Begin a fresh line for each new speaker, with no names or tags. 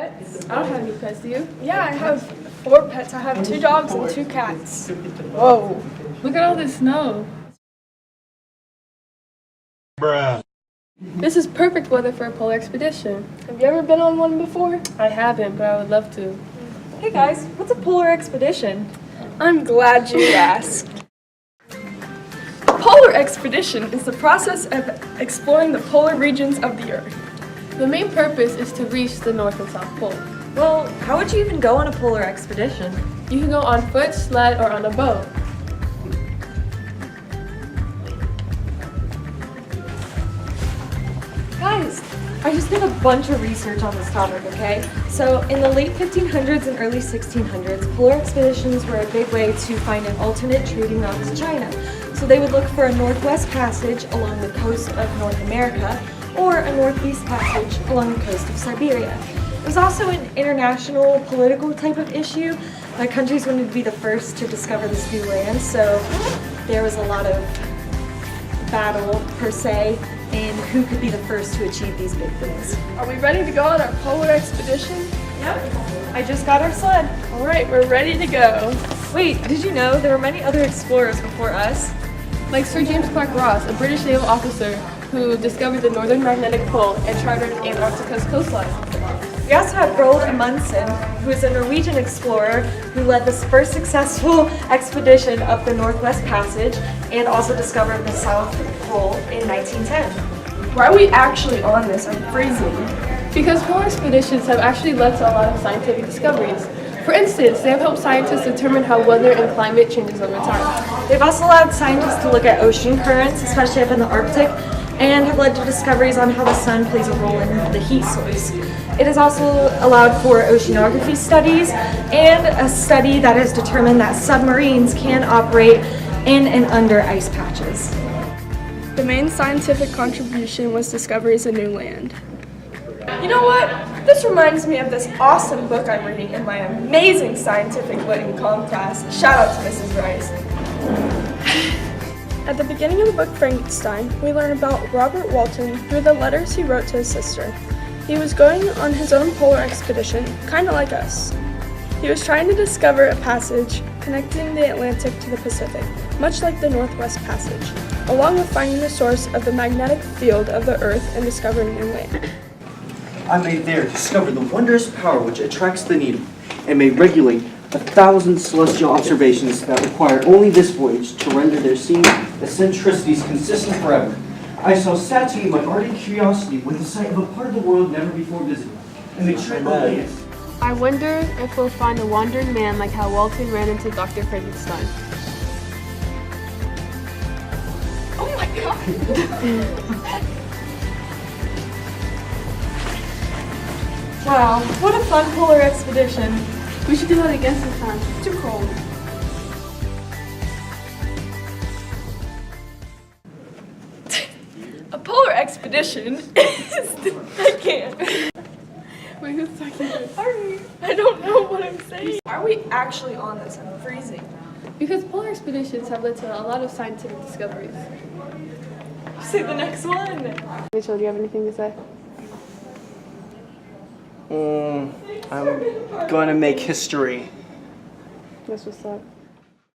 pets?
I don't have any pets, do you?
Yeah, I have 4 pets. I have 2 dogs and 2 cats.
Whoa. Look at all this snow.
Bruh.
This is perfect weather for a polar expedition.
Have you ever been on one before?
I haven't, but I would love to.
Hey guys, what's a polar expedition?
I'm glad you asked. A polar expedition is the process of exploring the polar regions of the Earth.
The main purpose is to reach the North and South Pole.
Well, how would you even go on a polar expedition?
You can go on foot, sled, or on a boat.
Guys, I just did a bunch of research on this topic, okay? So, in the late 1500s and early 1600s, polar expeditions were a big way to find an alternate trading route to China. So they would look for a northwest passage along the coast of North America, or a northeast passage along the coast of Siberia. It was also an international political type of issue. The countries wanted to be the first to discover this new land, so there was a lot of battle, per se, in who could be the first to achieve these big things.
Are we ready to go on our polar expedition?
Yep, I just got our sled.
All right, we're ready to go.
Wait, did you know there were many other explorers before us?
Like Sir James Clark Ross, a British naval officer who discovered the northern magnetic pole and charted Antarctica's coastline.
We also have Roald Amundsen, who is a Norwegian explorer who led this first successful expedition up the Northwest Passage and also discovered the South Pole in 1910.
Why are we actually on this? I'm freezing.
Because polar expeditions have actually led to a lot of scientific discoveries. For instance, they have helped scientists determine how weather and climate changes over time.
They've also allowed scientists to look at ocean currents, especially up in the Arctic, and have led to discoveries on how the sun plays a role in the heat source. It has also allowed for oceanography studies and a study that has determined that submarines can operate in and under ice patches.
The main scientific contribution was discoveries of new land. You know what? This reminds me of this awesome book I'm reading in my amazing scientific lit and comm class. Shout out to Mrs. Rice. At the beginning of the book Frankenstein, we learn about Robert Walton through the letters he wrote to his sister. He was going on his own polar expedition, kind of like us. He was trying to discover a passage connecting the Atlantic to the Pacific, much like the Northwest Passage, along with finding the source of the magnetic field of the Earth and discovering new land.
I may there discover the wondrous power which attracts the needle, and may regulate 1,000 celestial observations that require only this voyage to render their seeming eccentricities consistent forever. I shall satiate my ardent curiosity with the sight of a part of the world never before visited, and the tread of
I wonder if we'll find a wandering man like how Walton ran into Dr. Frankenstein.
Oh my god!
Wow, what a fun polar expedition.
We should do that again sometime.
Too cold. A polar expedition is... I can't.
Wait, who's talking?
I don't know what I'm saying. Are we actually on this? I'm freezing.
Because polar expeditions have led to a lot of scientific discoveries.
Say the next one.
Rachel, do you have anything to say?
I'm going to make history.
That's what's up.